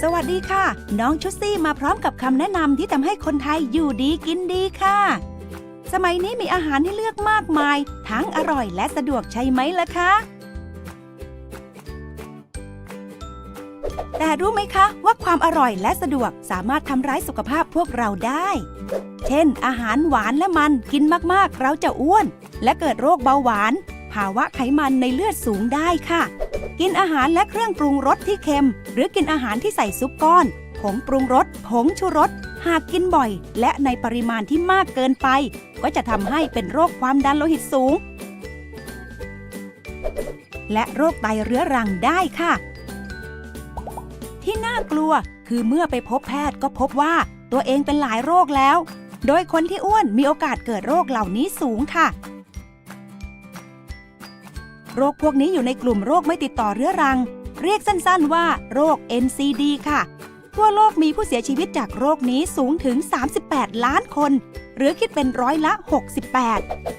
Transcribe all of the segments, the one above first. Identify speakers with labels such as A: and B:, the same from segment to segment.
A: สวัสดีค่ะน้องชุดซี่มาพร้อมกับคำแนะนำที่ทำให้คนไทยอยู่ดีกินดีค่ะสมัยนี้มีอาหารให้เลือกมากมายทั้งอร่อยและสะดวกใช่ไหมล่ะคะแต่รู้ไหมคะว่าความอร่อยและสะดวกสามารถทำร้ายสุขภาพพวกเราได้เช่นอาหารหวานและมันกินมากๆเราจะอ้วนและเกิดโรคเบาหวานภาวะไขมันในเลือดสูงได้ค่ะกินอาหารและเครื่องปรุงรสที่เค็มหรือกินอาหารที่ใส่ซุปก้อนผงปรุงรสผงชูรสหากกินบ่อยและในปริมาณที่มากเกินไปก็จะทำให้เป็นโรคความดันโลหิตสูงและโรคไตเรื้อรังได้ค่ะที่น่ากลัวคือเมื่อไปพบแพทย์ก็พบว่าตัวเองเป็นหลายโรคแล้วโดยคนที่อ้วนมีโอกาสเกิดโรคเหล่านี้สูงค่ะโรคพวกนี้อยู่ในกลุ่มโรคไม่ติดต่อเรื้อรังเรียกสั้นๆว่าโรค NCD ค่ะทั่วโลกมีผู้เสียชีวิตจากโรคนี้สูงถึง38 ล้านคนหรือคิดเป็นร้อยละ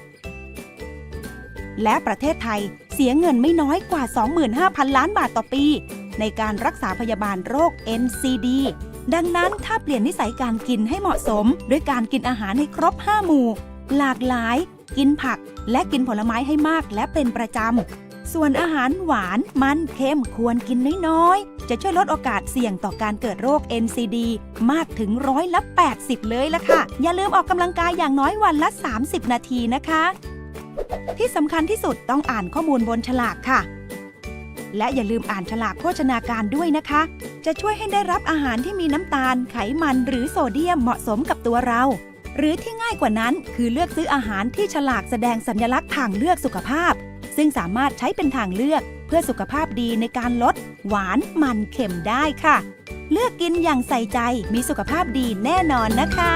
A: 68และประเทศไทยเสียเงินไม่น้อยกว่า 25,000 ล้านบาทต่อปีในการรักษาพยาบาลโรค NCD ดังนั้นถ้าเปลี่ยนนิสัยการกินให้เหมาะสมด้วยการกินอาหารให้ครบ5หมู่หลากหลายกินผักและกินผลไม้ให้มากและเป็นประจำส่วนอาหารหวานมันเค็มควรกินน้อยๆจะช่วยลดโอกาสเสี่ยงต่อการเกิดโรค NCD มากถึง80%เลยล่ะค่ะอย่าลืมออกกำลังกายอย่างน้อยวันละ30 นาทีนะคะที่สำคัญที่สุดต้องอ่านข้อมูลบนฉลากค่ะและอย่าลืมอ่านฉลากโภชนาการด้วยนะคะจะช่วยให้ได้รับอาหารที่มีน้ำตาลไขมันหรือโซเดียมเหมาะสมกับตัวเราหรือที่ง่ายกว่านั้นคือเลือกซื้ออาหารที่ฉลากแสดงสัญลักษณ์ทางเลือกสุขภาพซึ่งสามารถใช้เป็นทางเลือกเพื่อสุขภาพดีในการลดหวานมันเค็มได้ค่ะเลือกกินอย่างใส่ใจมีสุขภาพดีแน่นอนนะคะ